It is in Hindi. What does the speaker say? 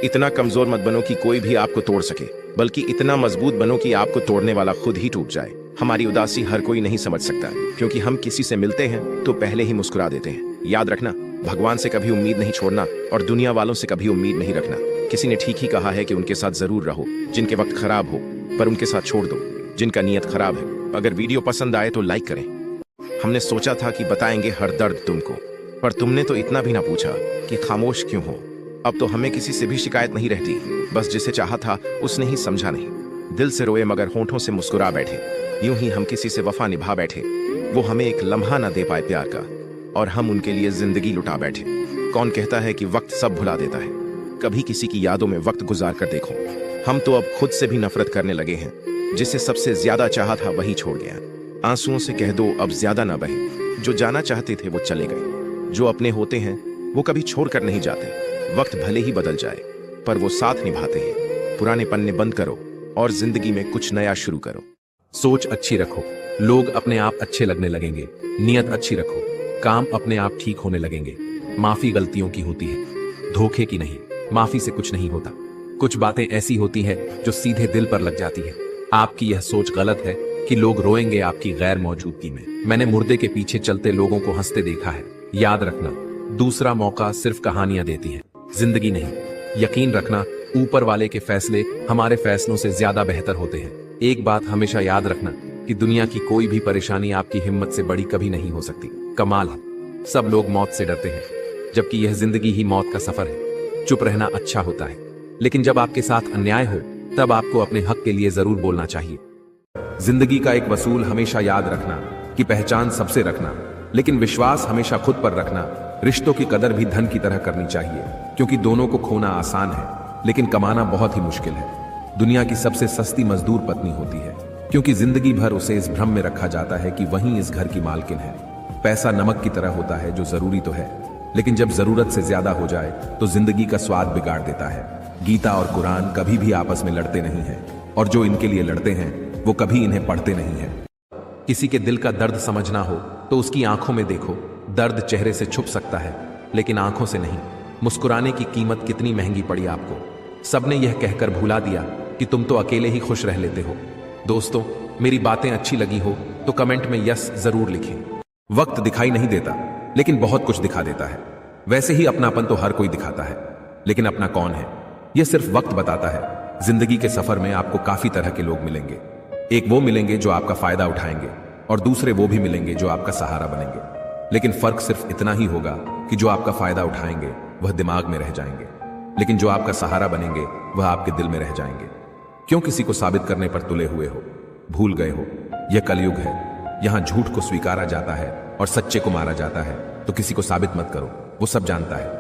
इतना कमजोर मत बनो कि कोई भी आपको तोड़ सके, बल्कि इतना मजबूत बनो कि आपको तोड़ने वाला खुद ही टूट जाए। हमारी उदासी हर कोई नहीं समझ सकता, क्योंकि हम किसी से मिलते हैं तो पहले ही मुस्कुरा देते हैं। याद रखना, भगवान से कभी उम्मीद नहीं छोड़ना और दुनिया वालों से कभी उम्मीद नहीं रखना। किसी ने ठीक ही कहा है कि उनके साथ जरूर रहो जिनके वक्त खराब हो, पर उनके साथ छोड़ दो जिनका नियत खराब है। अगर वीडियो पसंद आए तो लाइक करें। हमने सोचा था कि बताएंगे हर दर्द तुमको, पर तुमने तो इतना भी ना पूछा कि खामोश क्यों हो। अब तो हमें किसी से भी शिकायत नहीं रहती, बस जिसे चाहा था उसने ही समझा नहीं। दिल से रोए मगर होंठों से मुस्कुरा बैठे, यूं ही हम किसी से वफा निभा बैठे। वो हमें एक लम्हा ना दे पाए प्यार का, और हम उनके लिए जिंदगी लुटा बैठे। कौन कहता है कि वक्त सब भुला देता है? कभी किसी की यादों में वक्त गुजार कर देखो। हम तो अब खुद से भी नफरत करने लगे हैं। जिसे सबसे ज्यादा चाहा था वही छोड़ गया। आंसुओं से कह दो अब ज्यादा ना बहे। जो जाना चाहते थे वो चले गए। जो अपने होते हैं वो कभी छोड़ कर नहीं जाते। वक्त भले ही बदल जाए, पर वो साथ निभाते हैं। पुराने पन्ने बंद करो और जिंदगी में कुछ नया शुरू करो। सोच अच्छी रखो, लोग अपने आप अच्छे लगने लगेंगे। नियत अच्छी रखो, काम अपने आप ठीक होने लगेंगे। माफी गलतियों की होती है, धोखे की नहीं। माफी से कुछ नहीं होता। कुछ बातें ऐसी होती है जो सीधे दिल पर लग जाती है। आपकी यह सोच गलत है कि लोग रोएंगे आपकी गैर मौजूदगी में। मैंने मुर्दे के पीछे चलते लोगों को हंसते देखा है। याद रखना, दूसरा मौका सिर्फ कहानियां देती है, जिंदगी नहीं। यकीन रखना, ऊपर वाले के फैसले हमारे फैसलों से ज्यादा बेहतर होते हैं। एक बात हमेशा याद रखना कि दुनिया की कोई भी परेशानी आपकी हिम्मत से बड़ी कभी नहीं हो सकती। कमाल है, सब लोग मौत से डरते हैं, जबकि यह जिंदगी ही मौत का सफर है। चुप रहना अच्छा होता है, लेकिन जब आपके साथ अन्याय हो तब आपको अपने हक के लिए जरूर बोलना चाहिए। जिंदगी का एक वसूल हमेशा याद रखना कि पहचान सबसे रखना, लेकिन विश्वास हमेशा खुद पर रखना। रिश्तों की कदर भी धन की तरह करनी चाहिए, क्योंकि दोनों को खोना आसान है लेकिन कमाना बहुत ही मुश्किल है। दुनिया की सबसे सस्ती मजदूर पत्नी होती है, क्योंकि जिंदगी भर उसे इस भ्रम में रखा जाता है कि वही इस घर की मालकिन है। पैसा नमक की तरह होता है जो जरूरी तो है, लेकिन जब जरूरत से ज्यादा हो जाए तो जिंदगी का स्वाद बिगाड़ देता है। गीता और कुरान कभी भी आपस में लड़ते नहीं हैं, और जो इनके लिए लड़ते हैं वो कभी इन्हें पढ़ते नहीं हैं। किसी के दिल का दर्द समझना हो तो उसकी आंखों में देखो। दर्द चेहरे से छुप सकता है, लेकिन आंखों से नहीं। मुस्कुराने की कीमत कितनी महंगी पड़ी आपको। सबने यह कहकर भुला दिया कि तुम तो अकेले ही खुश रह लेते हो। दोस्तों, मेरी बातें अच्छी लगी हो तो कमेंट में यस जरूर लिखें। वक्त दिखाई नहीं देता, लेकिन बहुत कुछ दिखा देता है। वैसे ही अपनापन तो हर कोई दिखाता है, लेकिन अपना कौन है यह सिर्फ वक्त बताता है। जिंदगी के सफर में आपको काफी तरह के लोग मिलेंगे। एक वो मिलेंगे जो आपका फायदा उठाएंगे, और दूसरे वो भी मिलेंगे जो आपका सहारा बनेंगे। लेकिन फर्क सिर्फ इतना ही होगा कि जो आपका फायदा उठाएंगे वह दिमाग में रह जाएंगे, लेकिन जो आपका सहारा बनेंगे वह आपके दिल में रह जाएंगे। क्यों किसी को साबित करने पर तुले हुए हो? भूल गए हो यह कलयुग है। यहां झूठ को स्वीकारा जाता है और सच्चे को मारा जाता है। तो किसी को साबित मत करो, वो सब जानता है।